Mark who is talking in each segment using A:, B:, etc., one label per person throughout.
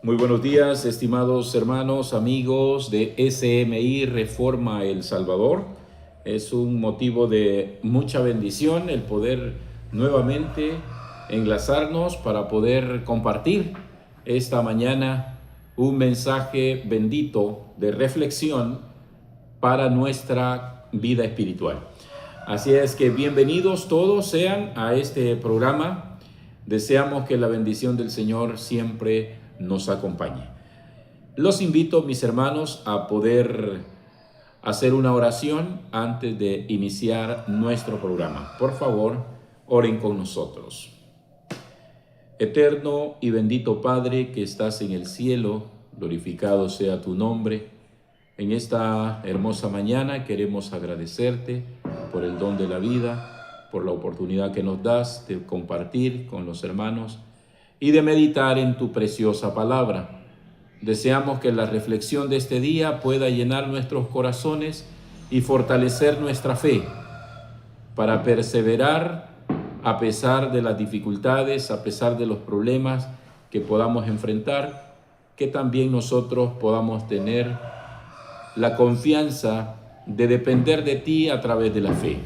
A: Muy buenos días, estimados hermanos, amigos de SMI Reforma El Salvador. Es un motivo de mucha bendición el poder nuevamente enlazarnos para poder compartir esta mañana un mensaje bendito de reflexión para nuestra vida espiritual. Así es que bienvenidos todos sean a este programa. Deseamos que la bendición del Señor siempre nos acompañe. Los invito, mis hermanos, a poder hacer una oración antes de iniciar nuestro programa. Por favor, oren con nosotros. Eterno y bendito Padre que estás en el cielo, glorificado sea tu nombre. En esta hermosa mañana queremos agradecerte por el don de la vida, por la oportunidad que nos das de compartir con los hermanos y de meditar en tu preciosa palabra. Deseamos que la reflexión de este día pueda llenar nuestros corazones y fortalecer nuestra fe para perseverar a pesar de las dificultades, a pesar de los problemas que podamos enfrentar, que también nosotros podamos tener la confianza de depender de ti a través de la fe.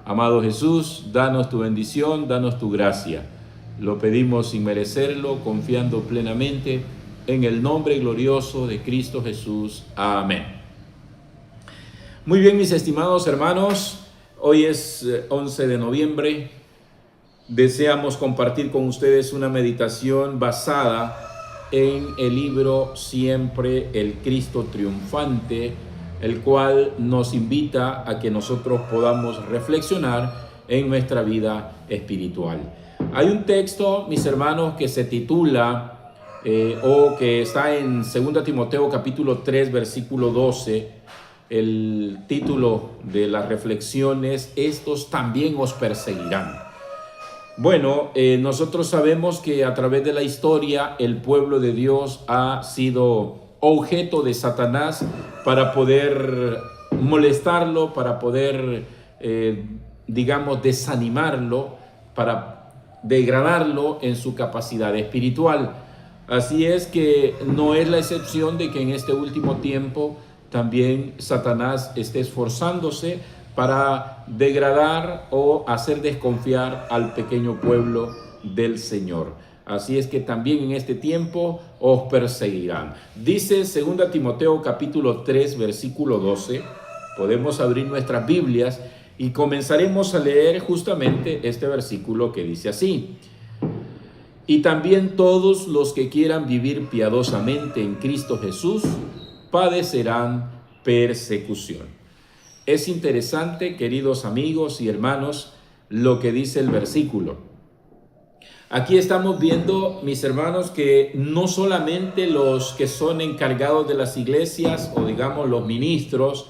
A: Amado Jesús, danos tu bendición, danos tu gracia. Lo pedimos sin merecerlo, confiando plenamente en el nombre glorioso de Cristo Jesús. Amén. Muy bien, mis estimados hermanos, hoy es 11 de noviembre. Deseamos compartir con ustedes una meditación basada en el libro Siempre el Cristo Triunfante, el cual nos invita a que nosotros podamos reflexionar en nuestra vida espiritual. Hay un texto, mis hermanos, que se titula o que está en 2 Timoteo capítulo 3, versículo 12. El título de la reflexión es: estos también os perseguirán. Bueno, nosotros sabemos que a través de la historia el pueblo de Dios ha sido objeto de Satanás para poder molestarlo, para poder, desanimarlo, para degradarlo en su capacidad espiritual. Así es que no es la excepción de que en este último tiempo también Satanás esté esforzándose para degradar o hacer desconfiar al pequeño pueblo del Señor. Así es que también en este tiempo os perseguirán. Dice 2 Timoteo capítulo 3, versículo 12. Podemos abrir nuestras Biblias y comenzaremos a leer justamente este versículo que dice así: y también todos los que quieran vivir piadosamente en Cristo Jesús padecerán persecución. Es interesante, queridos amigos y hermanos, lo que dice el versículo. Aquí estamos viendo, mis hermanos, que no solamente los que son encargados de las iglesias o digamos los ministros,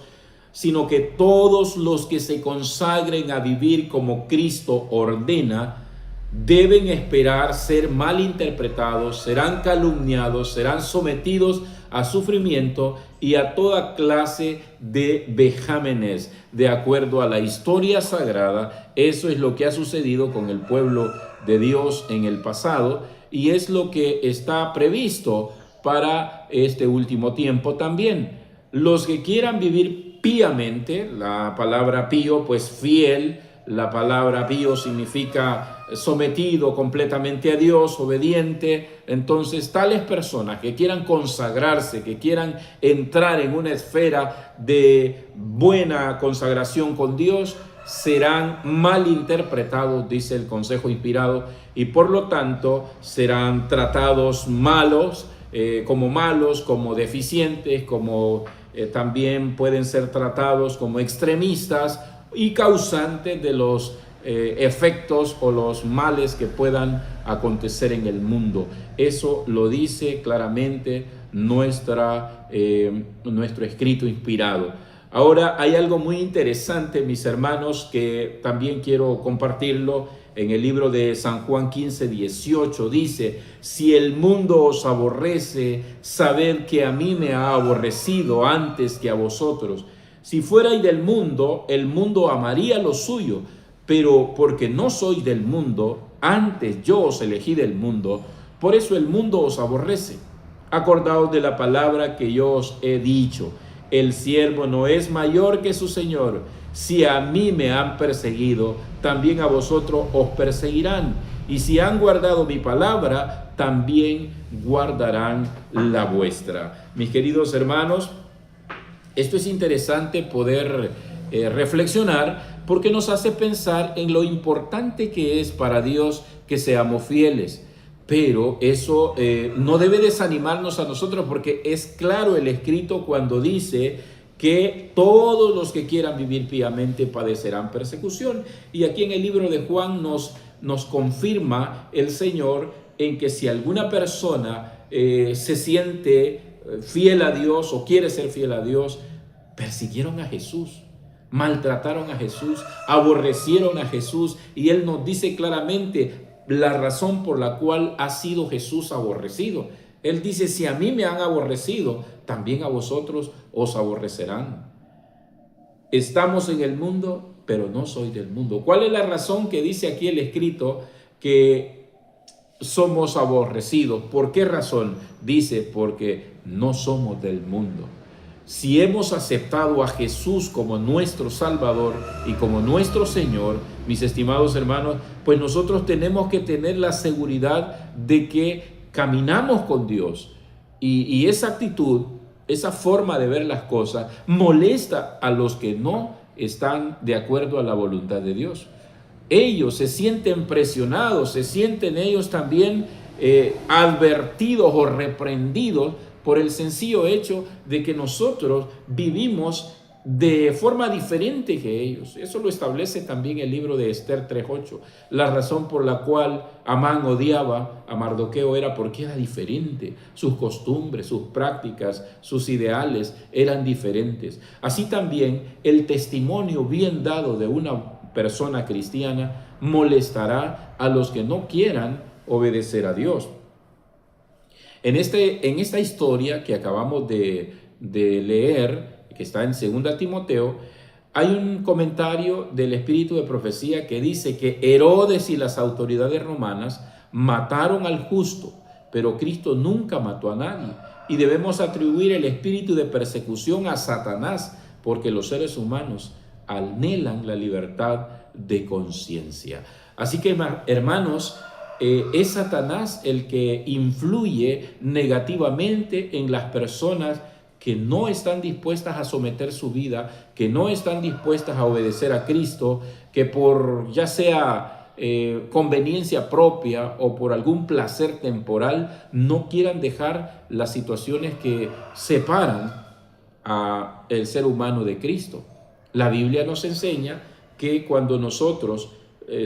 A: sino que todos los que se consagren a vivir como Cristo ordena, deben esperar ser malinterpretados, serán calumniados, serán sometidos a sufrimiento y a toda clase de vejámenes. De acuerdo a la historia sagrada, eso es lo que ha sucedido con el pueblo de Dios en el pasado y es lo que está previsto para este último tiempo también. Los que quieran vivir píamente, la palabra pío, pues fiel, la palabra pío significa sometido completamente a Dios, obediente. Entonces, tales personas que quieran consagrarse, que quieran entrar en una esfera de buena consagración con Dios, serán malinterpretados, dice el consejo inspirado, y por lo tanto serán tratados como deficientes, como también pueden ser tratados como extremistas y causantes de los efectos o los males que puedan acontecer en el mundo. Eso lo dice claramente nuestro escrito inspirado. Ahora hay algo muy interesante, mis hermanos, que también quiero compartirlo. En el libro de San Juan 15, 18 dice: si el mundo os aborrece, sabed que a mí me ha aborrecido antes que a vosotros. Si fuerais del mundo, el mundo amaría lo suyo, pero porque no sois del mundo, antes yo os elegí del mundo, por eso el mundo os aborrece. Acordaos de la palabra que yo os he dicho. El siervo no es mayor que su Señor. Si a mí me han perseguido, también a vosotros os perseguirán. Y si han guardado mi palabra, también guardarán la vuestra. Mis queridos hermanos, esto es interesante poder reflexionar, porque nos hace pensar en lo importante que es para Dios que seamos fieles. Pero eso no debe desanimarnos a nosotros, porque es claro el escrito cuando dice que todos los que quieran vivir piamente padecerán persecución. Y aquí en el libro de Juan nos confirma el Señor en que si alguna persona se siente fiel a Dios o quiere ser fiel a Dios, persiguieron a Jesús, maltrataron a Jesús, aborrecieron a Jesús, y Él nos dice claramente la razón por la cual ha sido Jesús aborrecido. Él dice, si a mí me han aborrecido, también a vosotros os aborrecerán. Estamos en el mundo, pero no soy del mundo. ¿Cuál es la razón que dice aquí el escrito que somos aborrecidos? ¿Por qué razón? Dice, porque no somos del mundo. Si hemos aceptado a Jesús como nuestro Salvador y como nuestro Señor, mis estimados hermanos, pues nosotros tenemos que tener la seguridad de que caminamos con Dios. Y esa actitud, esa forma de ver las cosas, molesta a los que no están de acuerdo a la voluntad de Dios. Ellos se sienten presionados, se sienten ellos también advertidos o reprendidos por el sencillo hecho de que nosotros vivimos de forma diferente que ellos. Eso lo establece también el libro de Esther 3:8. La razón por la cual Amán odiaba a Mardoqueo era porque era diferente. Sus costumbres, sus prácticas, sus ideales eran diferentes. Así también el testimonio bien dado de una persona cristiana molestará a los que no quieran obedecer a Dios. En esta historia que acabamos de leer, que está en 2 Timoteo, hay un comentario del espíritu de profecía que dice que Herodes y las autoridades romanas mataron al justo, pero Cristo nunca mató a nadie. Y debemos atribuir el espíritu de persecución a Satanás, porque los seres humanos anhelan la libertad de conciencia. Así que, hermanos, es Satanás el que influye negativamente en las personas que no están dispuestas a someter su vida, que no están dispuestas a obedecer a Cristo, que por ya sea conveniencia propia o por algún placer temporal, no quieran dejar las situaciones que separan al ser humano de Cristo. La Biblia nos enseña que cuando nosotros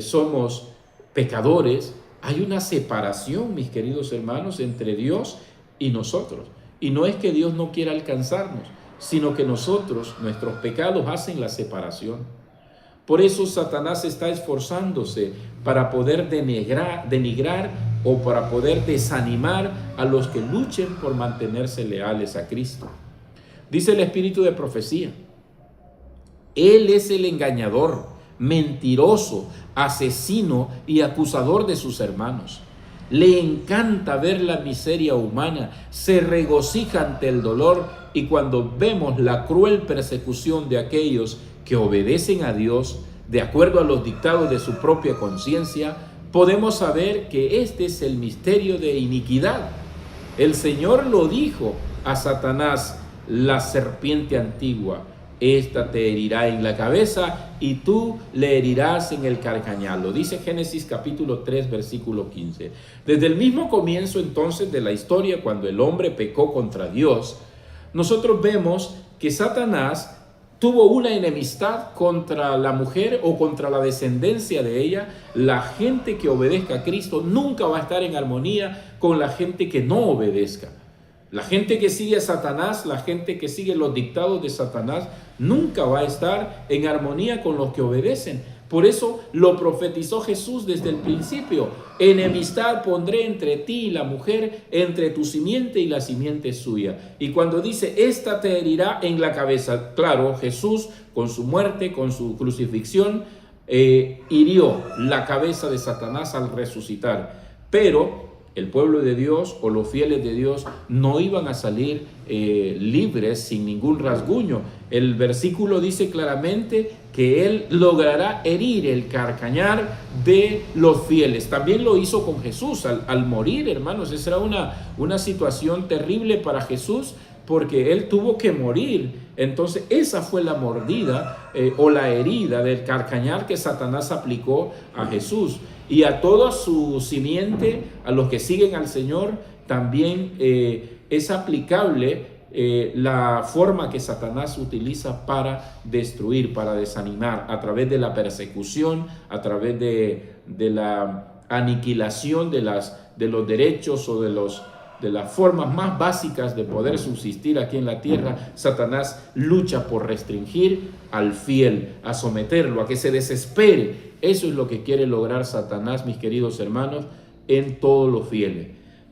A: somos pecadores, hay una separación, mis queridos hermanos, entre Dios y nosotros. Y no es que Dios no quiera alcanzarnos, sino que nosotros, nuestros pecados hacen la separación. Por eso Satanás está esforzándose para poder denigrar o para poder desanimar a los que luchen por mantenerse leales a Cristo. Dice el espíritu de profecía, Él es el engañador, mentiroso, asesino y acusador de sus hermanos. Le encanta ver la miseria humana, se regocija ante el dolor, y cuando vemos la cruel persecución de aquellos que obedecen a Dios de acuerdo a los dictados de su propia conciencia, podemos saber que este es el misterio de iniquidad. El Señor lo dijo a Satanás, la serpiente antigua, esta te herirá en la cabeza y tú le herirás en el calcañar. Lo dice Génesis capítulo 3, versículo 15. Desde el mismo comienzo entonces de la historia, cuando el hombre pecó contra Dios, nosotros vemos que Satanás tuvo una enemistad contra la mujer o contra la descendencia de ella. La gente que obedezca a Cristo nunca va a estar en armonía con la gente que no obedezca. La gente que sigue a Satanás, la gente que sigue los dictados de Satanás, nunca va a estar en armonía con los que obedecen. Por eso lo profetizó Jesús desde el principio. Enemistad pondré entre ti y la mujer, entre tu simiente y la simiente suya. Y cuando dice, esta te herirá en la cabeza, claro, Jesús con su muerte, con su crucifixión, hirió la cabeza de Satanás al resucitar. Pero El pueblo de Dios o los fieles de Dios no iban a salir libres sin ningún rasguño. El versículo dice claramente que Él logrará herir el carcañar de los fieles. También lo hizo con Jesús al morir, hermanos. Esa era una situación terrible para Jesús, porque Él tuvo que morir. Entonces esa fue la mordida o la herida del carcañar que Satanás aplicó a Jesús. Y a toda su simiente, a los que siguen al Señor, también es aplicable la forma que Satanás utiliza para destruir, para desanimar, a través de la persecución, a través de la aniquilación de los derechos o de las formas más básicas de poder subsistir aquí en la tierra. Satanás lucha por restringir al fiel, a someterlo, a que se desespere. Eso es lo que quiere lograr Satanás, mis queridos hermanos, en todos los fieles.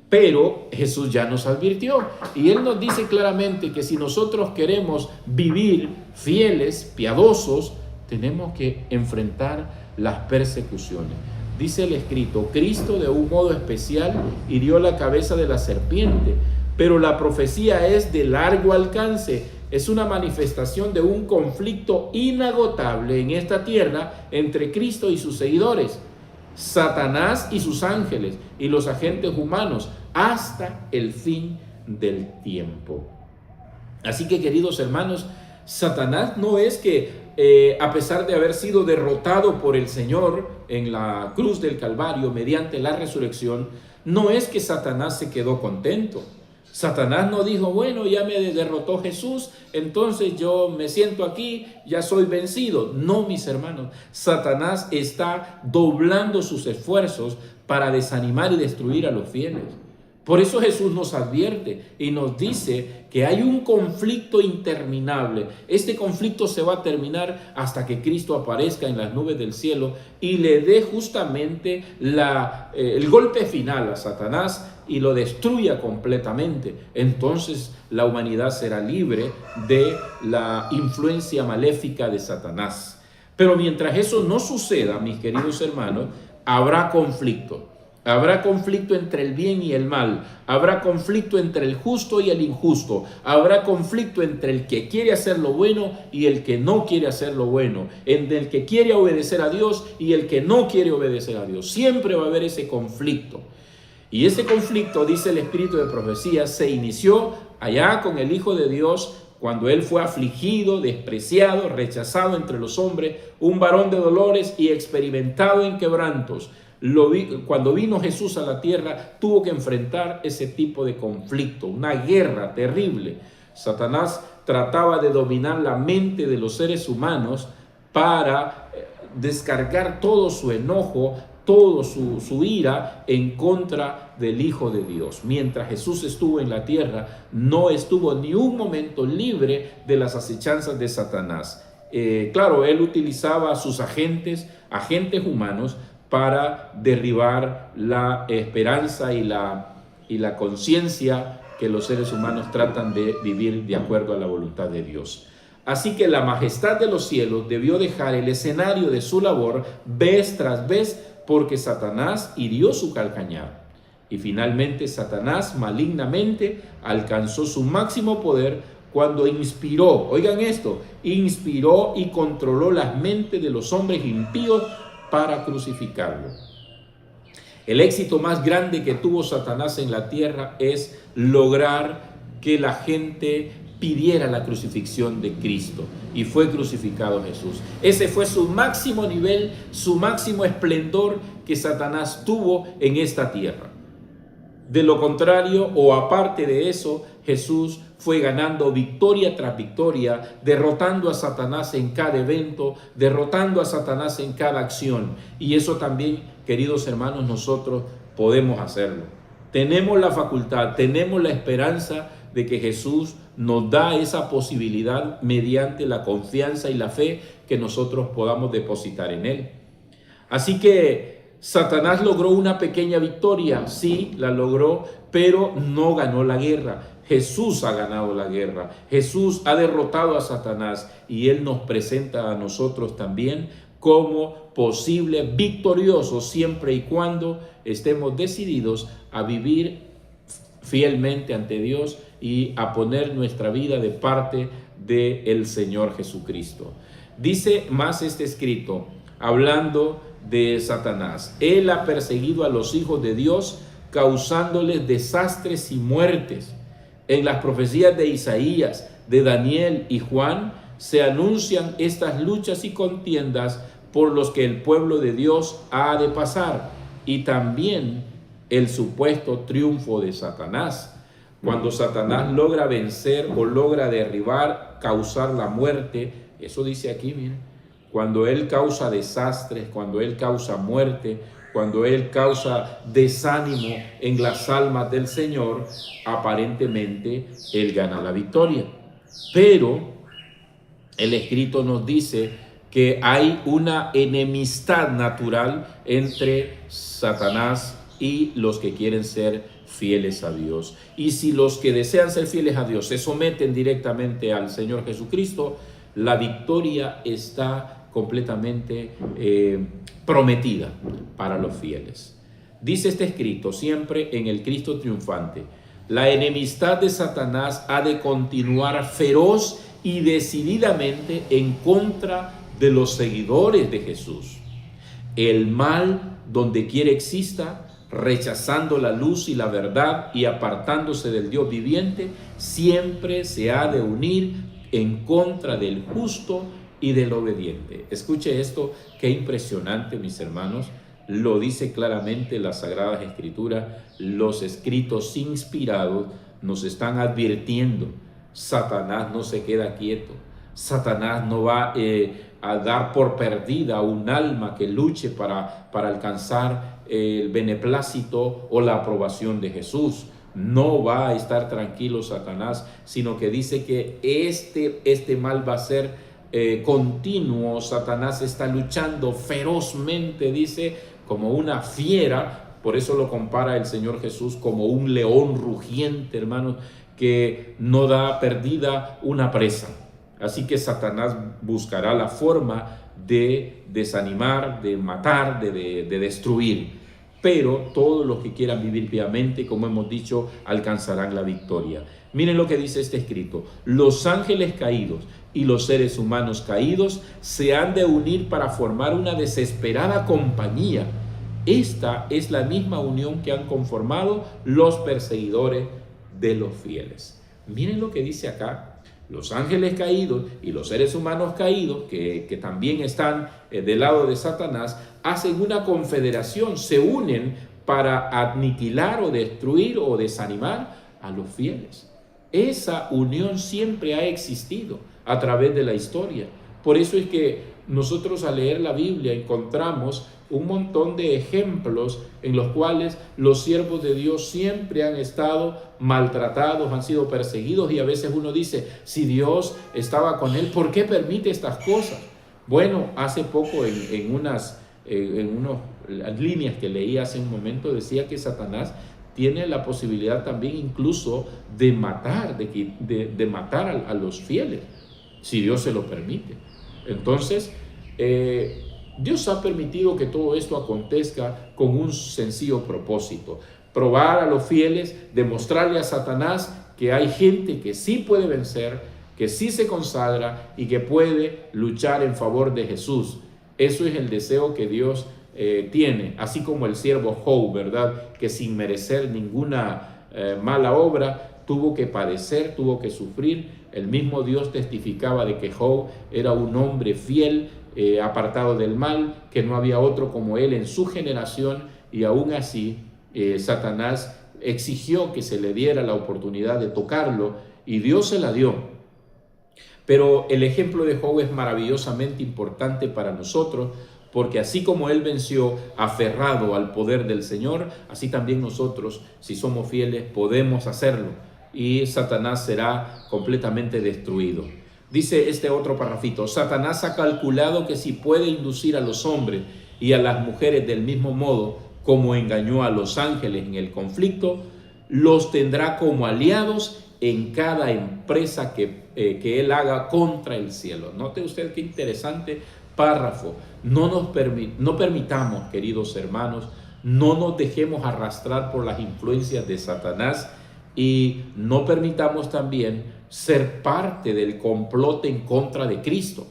A: Pero Jesús ya nos advirtió y Él nos dice claramente que si nosotros queremos vivir fieles, piadosos, tenemos que enfrentar las persecuciones. Dice el escrito: Cristo de un modo especial hirió la cabeza de la serpiente, pero la profecía es de largo alcance. Es una manifestación de un conflicto inagotable en esta tierra entre Cristo y sus seguidores, Satanás y sus ángeles y los agentes humanos, hasta el fin del tiempo. Así que, queridos hermanos, Satanás no es que a pesar de haber sido derrotado por el Señor en la cruz del Calvario mediante la resurrección, no es que Satanás se quedó contento. Satanás no dijo: bueno, ya me derrotó Jesús, entonces yo me siento aquí, ya soy vencido. No, mis hermanos, Satanás está doblando sus esfuerzos para desanimar y destruir a los fieles. Por eso Jesús nos advierte y nos dice que hay un conflicto interminable. Este conflicto se va a terminar hasta que Cristo aparezca en las nubes del cielo y le dé justamente el golpe final a Satanás y lo destruya completamente. Entonces la humanidad será libre de la influencia maléfica de Satanás. Pero mientras eso no suceda, mis queridos hermanos, habrá conflicto. Habrá conflicto entre el bien y el mal. Habrá conflicto entre el justo y el injusto. Habrá conflicto entre el que quiere hacer lo bueno y el que no quiere hacer lo bueno. Entre el que quiere obedecer a Dios y el que no quiere obedecer a Dios. Siempre va a haber ese conflicto. Y ese conflicto, dice el Espíritu de Profecía, se inició allá con el Hijo de Dios, cuando Él fue afligido, despreciado, rechazado entre los hombres, un varón de dolores y experimentado en quebrantos. Cuando vino Jesús a la tierra, tuvo que enfrentar ese tipo de conflicto, una guerra terrible. Satanás trataba de dominar la mente de los seres humanos para descargar todo su enojo, toda su ira en contra del Hijo de Dios. Mientras Jesús estuvo en la tierra, no estuvo ni un momento libre de las acechanzas de Satanás. Claro, él utilizaba a sus agentes humanos para derribar la esperanza y la conciencia que los seres humanos tratan de vivir de acuerdo a la voluntad de Dios. Así que la majestad de los cielos debió dejar el escenario de su labor vez tras vez, porque Satanás hirió su calcañar. Y finalmente Satanás malignamente alcanzó su máximo poder cuando inspiró, oigan esto, inspiró y controló las mentes de los hombres impíos para crucificarlo. El éxito más grande que tuvo Satanás en la tierra es lograr que la gente pidiera la crucifixión de Cristo, y fue crucificado Jesús. Ese fue su máximo nivel, su máximo esplendor que Satanás tuvo en esta tierra. De lo contrario, o aparte de eso, Jesús fue ganando victoria tras victoria, derrotando a Satanás en cada evento, derrotando a Satanás en cada acción. Y eso también, queridos hermanos, nosotros podemos hacerlo. Tenemos la facultad, tenemos la esperanza de que Jesús nos da esa posibilidad mediante la confianza y la fe que nosotros podamos depositar en Él. Así que Satanás logró una pequeña victoria, sí, la logró, pero no ganó la guerra. Jesús ha ganado la guerra. Jesús ha derrotado a Satanás y Él nos presenta a nosotros también como posible victorioso, siempre y cuando estemos decididos a vivir fielmente ante Dios y a poner nuestra vida de parte del Señor Jesucristo. Dice más este escrito, hablando de Satanás: él ha perseguido a los hijos de Dios, causándoles desastres y muertes. En las profecías de Isaías, de Daniel y Juan se anuncian estas luchas y contiendas por los que el pueblo de Dios ha de pasar, y también el supuesto triunfo de Satanás. Cuando Satanás logra vencer o logra derribar, causar la muerte, eso dice aquí, miren, cuando él causa desastres, cuando él causa muerte, cuando él causa desánimo en las almas del Señor, aparentemente él gana la victoria. Pero el escrito nos dice que hay una enemistad natural entre Satanás y los que quieren ser fieles a Dios. Y si los que desean ser fieles a Dios se someten directamente al Señor Jesucristo, la victoria está completamente prometida para los fieles. Dice este escrito, siempre en el Cristo triunfante: la enemistad de Satanás ha de continuar feroz y decididamente en contra de los seguidores de Jesús. El mal, donde quiera exista, rechazando la luz y la verdad y apartándose del Dios viviente, siempre se ha de unir en contra del justo y del obediente. Escuche esto, qué impresionante, mis hermanos. Lo dice claramente las Sagradas Escrituras. Los escritos inspirados nos están advirtiendo: Satanás no se queda quieto. Satanás no va a dar por perdida un alma que luche para alcanzar el beneplácito o la aprobación de Jesús. No va a estar tranquilo Satanás, sino que dice que este mal va a ser continuo. Satanás está luchando ferozmente, dice, como una fiera. Por eso lo compara el Señor Jesús como un león rugiente, hermanos, que no da perdida una presa. Así que Satanás buscará la forma de desanimar, de matar, de destruir. Pero todos los que quieran vivir piamente, como hemos dicho, alcanzarán la victoria. Miren lo que dice este escrito: los ángeles caídos y los seres humanos caídos se han de unir para formar una desesperada compañía. Esta es la misma unión que han conformado los perseguidores de los fieles. Miren lo que dice acá: los ángeles caídos y los seres humanos caídos, que también están del lado de Satanás, hacen una confederación, se unen para aniquilar o destruir o desanimar a los fieles. Esa unión siempre ha existido a través de la historia. Por eso es que nosotros al leer la Biblia encontramos un montón de ejemplos en los cuales los siervos de Dios siempre han estado maltratados, han sido perseguidos, y a veces uno dice: si Dios estaba con él, ¿por qué permite estas cosas? Bueno, hace poco en unas líneas que leí hace un momento, decía que Satanás tiene la posibilidad también incluso de matar, de matar a los fieles, si Dios se lo permite. Entonces, Dios ha permitido que todo esto acontezca con un sencillo propósito: probar a los fieles, demostrarle a Satanás que hay gente que sí puede vencer, que sí se consagra y que puede luchar en favor de Jesús. Eso es el deseo que Dios tiene, así como el siervo Job, ¿verdad? Que sin merecer ninguna mala obra tuvo que padecer, tuvo que sufrir. El mismo Dios testificaba de que Job era un hombre fiel, apartado del mal, que no había otro como él en su generación, y aún así Satanás exigió que se le diera la oportunidad de tocarlo, y Dios se la dio. Pero el ejemplo de Job es maravillosamente importante para nosotros, porque así como él venció aferrado al poder del Señor, así también nosotros, si somos fieles, podemos hacerlo, y Satanás será completamente destruido. Dice este otro parrafito: Satanás ha calculado que si puede inducir a los hombres y a las mujeres del mismo modo como engañó a los ángeles en el conflicto, los tendrá como aliados en cada empresa que él haga contra el cielo. Note usted qué interesante párrafo. No permitamos, queridos hermanos, no nos dejemos arrastrar por las influencias de Satanás y no permitamos también ser parte del complot en contra de Cristo.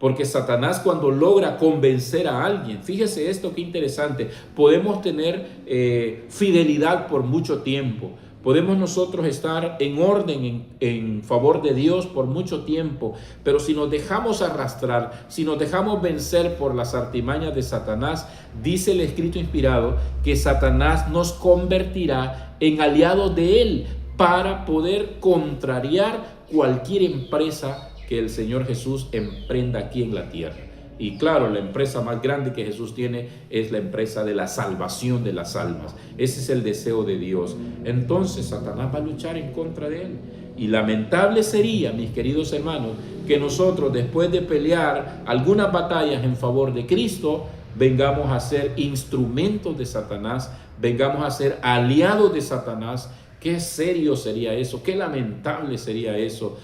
A: Porque Satanás, cuando logra convencer a alguien, fíjese esto qué interesante, podemos tener fidelidad por mucho tiempo. Podemos nosotros estar en orden en favor de Dios por mucho tiempo, pero si nos dejamos arrastrar, si nos dejamos vencer por las artimañas de Satanás, dice el escrito inspirado que Satanás nos convertirá en aliados de él para poder contrariar cualquier empresa que el Señor Jesús emprenda aquí en la tierra. Y claro, la empresa más grande que Jesús tiene es la empresa de la salvación de las almas. Ese es el deseo de Dios. Entonces Satanás va a luchar en contra de él. Y lamentable sería, mis queridos hermanos, que nosotros, después de pelear algunas batallas en favor de Cristo, vengamos a ser instrumentos de Satanás, vengamos a ser aliados de Satanás. Qué serio sería eso, qué lamentable sería eso.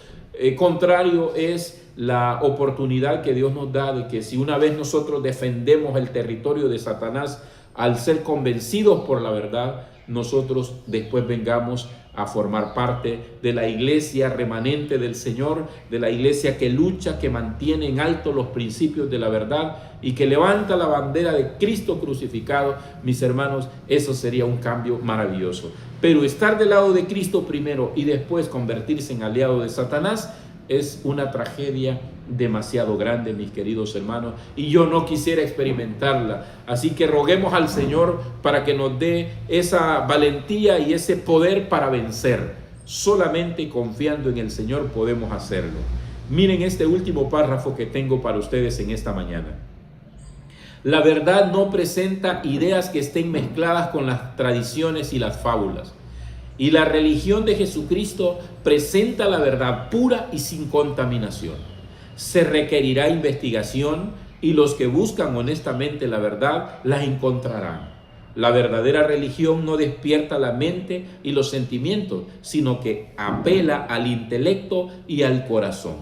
A: Contrario es la oportunidad que Dios nos da de que si una vez nosotros defendemos el territorio de Satanás, al ser convencidos por la verdad, nosotros después vengamos a formar parte de la iglesia remanente del Señor, de la iglesia que lucha, que mantiene en alto los principios de la verdad y que levanta la bandera de Cristo crucificado. Mis hermanos, eso sería un cambio maravilloso. Pero estar del lado de Cristo primero y después convertirse en aliado de Satanás es una tragedia demasiado grande, mis queridos hermanos, y yo no quisiera experimentarla. Así que roguemos al Señor para que nos dé esa valentía y ese poder para vencer. Solamente confiando en el Señor podemos hacerlo. Miren este último párrafo que tengo para ustedes en esta mañana. La verdad no presenta ideas que estén mezcladas con las tradiciones y las fábulas. Y la religión de Jesucristo presenta la verdad pura y sin contaminación. Se requerirá investigación y los que buscan honestamente la verdad la encontrarán. La verdadera religión no despierta la mente y los sentimientos, sino que apela al intelecto y al corazón.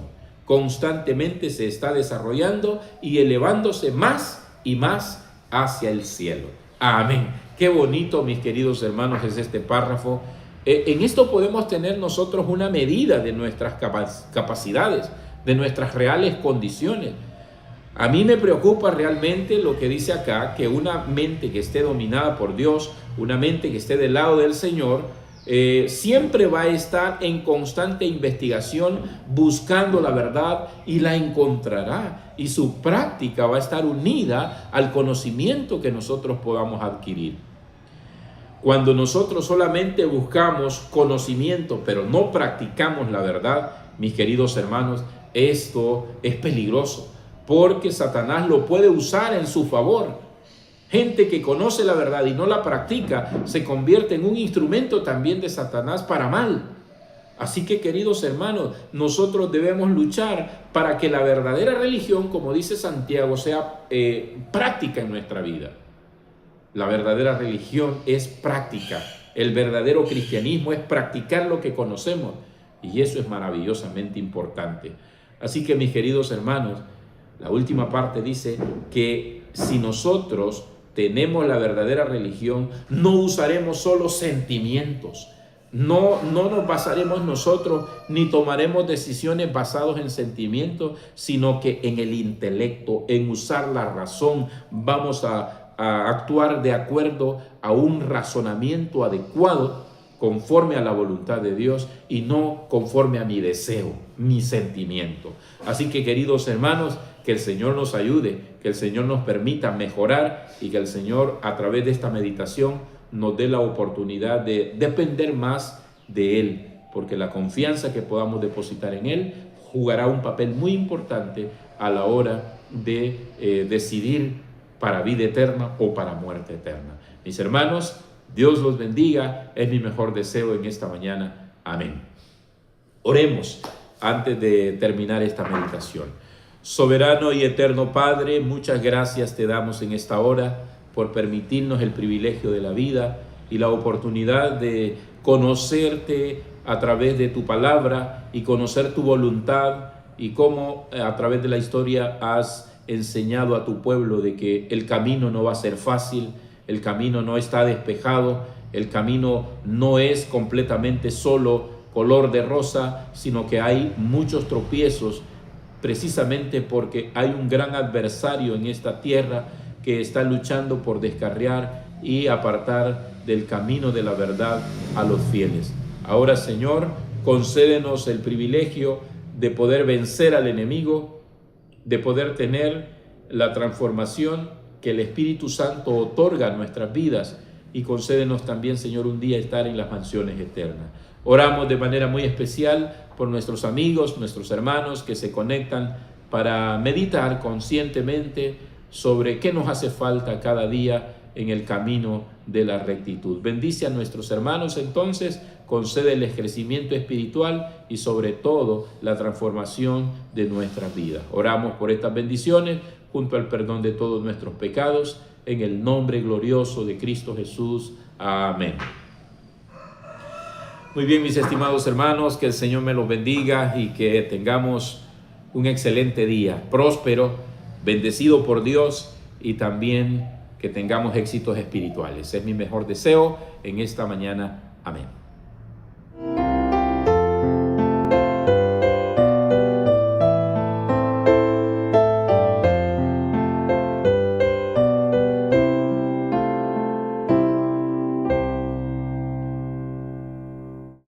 A: Constantemente se está desarrollando y elevándose más y más hacia el cielo. Amén. Qué bonito, mis queridos hermanos, es este párrafo. En esto podemos tener nosotros una medida de nuestras capacidades, de nuestras reales condiciones. A mí me preocupa realmente lo que dice acá, que una mente que esté dominada por Dios, una mente que esté del lado del Señor, siempre va a estar en constante investigación, buscando la verdad y la encontrará. Y su práctica va a estar unida al conocimiento que nosotros podamos adquirir. Cuando nosotros solamente buscamos conocimiento, pero no practicamos la verdad, mis queridos hermanos, esto es peligroso, porque Satanás lo puede usar en su favor. Gente que conoce la verdad y no la practica, se convierte en un instrumento también de Satanás para mal. Así que, queridos hermanos, nosotros debemos luchar para que la verdadera religión, como dice Santiago, sea práctica en nuestra vida. La verdadera religión es práctica. El verdadero cristianismo es practicar lo que conocemos. Y eso es maravillosamente importante. Así que, mis queridos hermanos, la última parte dice que si nosotros tenemos la verdadera religión, no usaremos solo sentimientos. No nos basaremos nosotros ni tomaremos decisiones basadas en sentimientos, sino que en el intelecto, en usar la razón. Vamos a actuar de acuerdo a un razonamiento adecuado conforme a la voluntad de Dios y no conforme a mi deseo, mi sentimiento. Así que, queridos hermanos, que el Señor nos ayude, que el Señor nos permita mejorar y que el Señor, a través de esta meditación, nos dé la oportunidad de depender más de Él, porque la confianza que podamos depositar en Él jugará un papel muy importante a la hora de decidir para vida eterna o para muerte eterna. Mis hermanos, Dios los bendiga, es mi mejor deseo en esta mañana. Amén. Oremos antes de terminar esta meditación. Soberano y eterno Padre, muchas gracias te damos en esta hora por permitirnos el privilegio de la vida y la oportunidad de conocerte a través de tu palabra y conocer tu voluntad y cómo a través de la historia has enseñado a tu pueblo de que el camino no va a ser fácil, el camino no está despejado, el camino no es completamente solo color de rosa, sino que hay muchos tropiezos, precisamente porque hay un gran adversario en esta tierra que está luchando por descarriar y apartar del camino de la verdad a los fieles. Ahora, Señor, concédenos el privilegio de poder vencer al enemigo, de poder tener la transformación que el Espíritu Santo otorga a nuestras vidas, y concédenos también, Señor, un día estar en las mansiones eternas. Oramos de manera muy especial por nuestros amigos, nuestros hermanos que se conectan para meditar conscientemente sobre qué nos hace falta cada día en el camino de la rectitud. Bendice a nuestros hermanos entonces, concédeles crecimiento espiritual y sobre todo la transformación de nuestras vidas. Oramos por estas bendiciones junto al perdón de todos nuestros pecados, en el nombre glorioso de Cristo Jesús. Amén. Muy bien, mis estimados hermanos, que el Señor me los bendiga y que tengamos un excelente día, próspero, bendecido por Dios, y también que tengamos éxitos espirituales. Es mi mejor deseo en esta mañana. Amén.